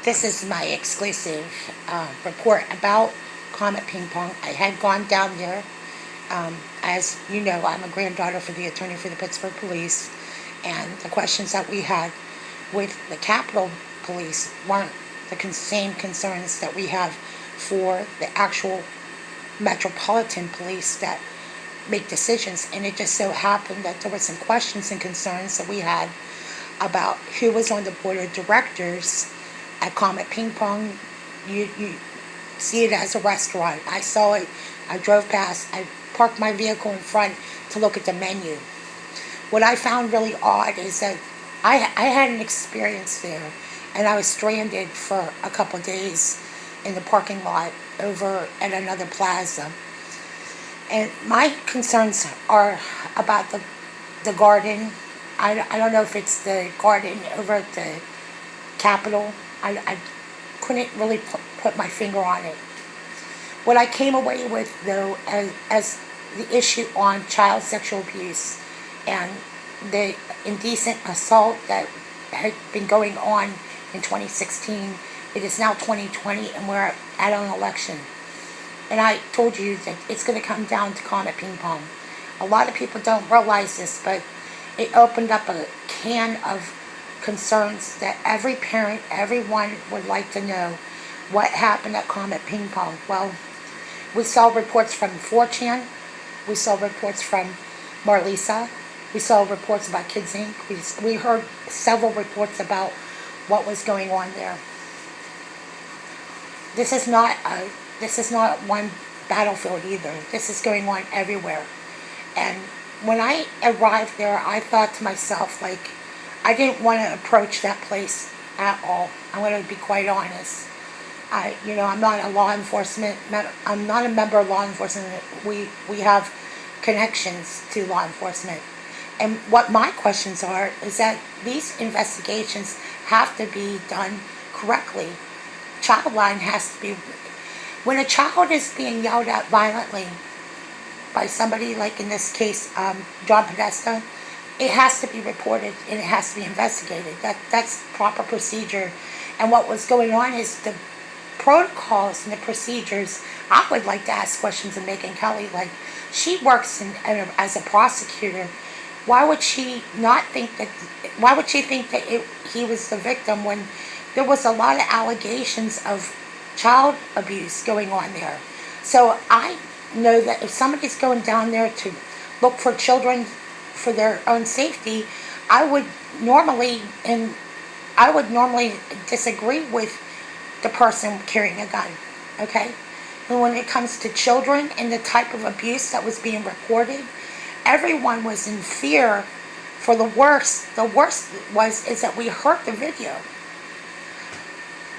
This is my exclusive report about Comet Ping Pong. I had gone down there. As you know, I'm a granddaughter for the attorney for the Pittsburgh Police, and the questions that we had with the Capitol Police weren't the same concerns that we have for the actual Metropolitan Police that make decisions. And it just so happened that there were some questions and concerns that we had about who was on the board of directors at Comet Ping Pong. You see it as a restaurant. I saw it. I drove past. I parked my vehicle in front to look at the menu. What I found really odd is that I had an experience there, and I was stranded for a couple of days in the parking lot over at another plaza. And my concerns are about the garden. I don't know if it's the garden over at the Capitol. I couldn't really put my finger on it. What I came away with, though, as the issue on child sexual abuse and the indecent assault that had been going on in 2016, it is now 2020, and we're at an election. And I told you that it's going to come down to Comet Ping Pong. A lot of people don't realize this, but it opened up a can of concerns that every parent, everyone would like to know what happened at Comet Ping Pong. Well, we saw reports from 4chan, we saw reports from Marlisa, we saw reports about Kids Inc. We heard several reports about what was going on there. This is not one battlefield either. This is going on everywhere. And when I arrived there, I thought to myself, like, I didn't want to approach that place at all. I'm going to be quite honest. I'm not a law enforcement. I'm not a member of law enforcement. We have connections to law enforcement. And what my questions are is that these investigations have to be done correctly. Child line has to be. When a child is being yelled at violently by somebody, like in this case, John Podesta, it has to be reported and it has to be investigated. That's proper procedure. And what was going on is the protocols and the procedures. I would like to ask questions of Megan Kelly. Like, she works as a prosecutor. Why would she not think that? Why would she think that he was the victim when there was a lot of allegations of child abuse going on there? So I know that if somebody's going down there to look for children for their own safety, I would normally disagree with the person carrying a gun. Okay? And when it comes to children and the type of abuse that was being reported, everyone was in fear for the worst. The worst is that we heard the video.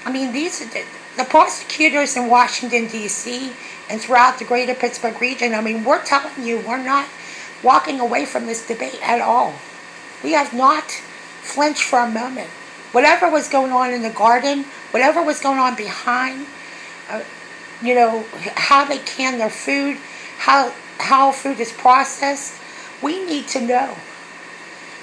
I mean, the prosecutors in Washington, D.C. and throughout the greater Pittsburgh region, I mean, we're telling you, we're not walking away from this debate at all. We have not flinched for a moment. Whatever was going on in the garden, whatever was going on behind, how they can their food, how food is processed, we need to know.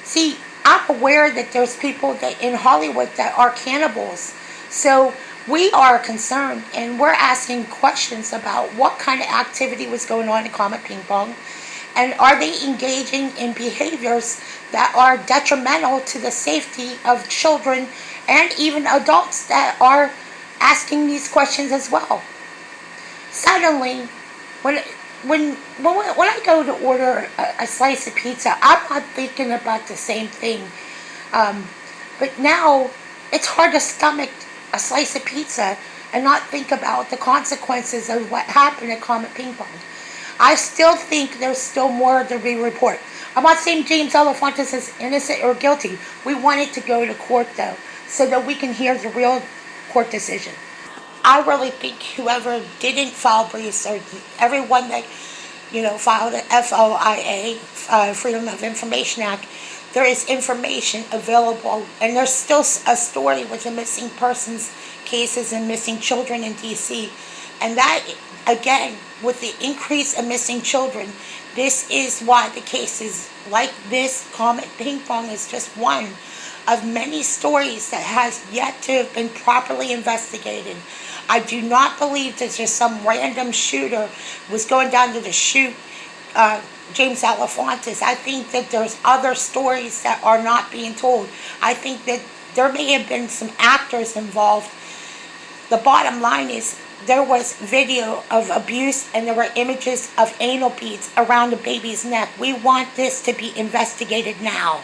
See, I'm aware that there's people that in Hollywood that are cannibals. So we are concerned, and we're asking questions about what kind of activity was going on in Comet Ping Pong, and are they engaging in behaviors that are detrimental to the safety of children and even adults that are asking these questions as well. Suddenly, when I go to order a slice of pizza, I'm not thinking about the same thing. But now, it's hard to stomach a slice of pizza and not think about the consequences of what happened at Comet Ping Pong. I still think there's still more to be reported. I'm not saying James Elefantis is innocent or guilty. We want it to go to court, though, so that we can hear the real court decision. I really think whoever didn't file briefs, or everyone that filed an FOIA, Freedom of Information Act, there is information available, and there's still a story with the missing persons cases and missing children in D.C. And that, again, with the increase of missing children, this is why the cases like this, Comet Ping Pong, is just one of many stories that has yet to have been properly investigated. I do not believe that just some random shooter was going down to shoot uh, James Alefantis. I think that there's other stories that are not being told. I think that there may have been some actors involved. The bottom line is there was video of abuse and there were images of anal beads around the baby's neck. We want this to be investigated now.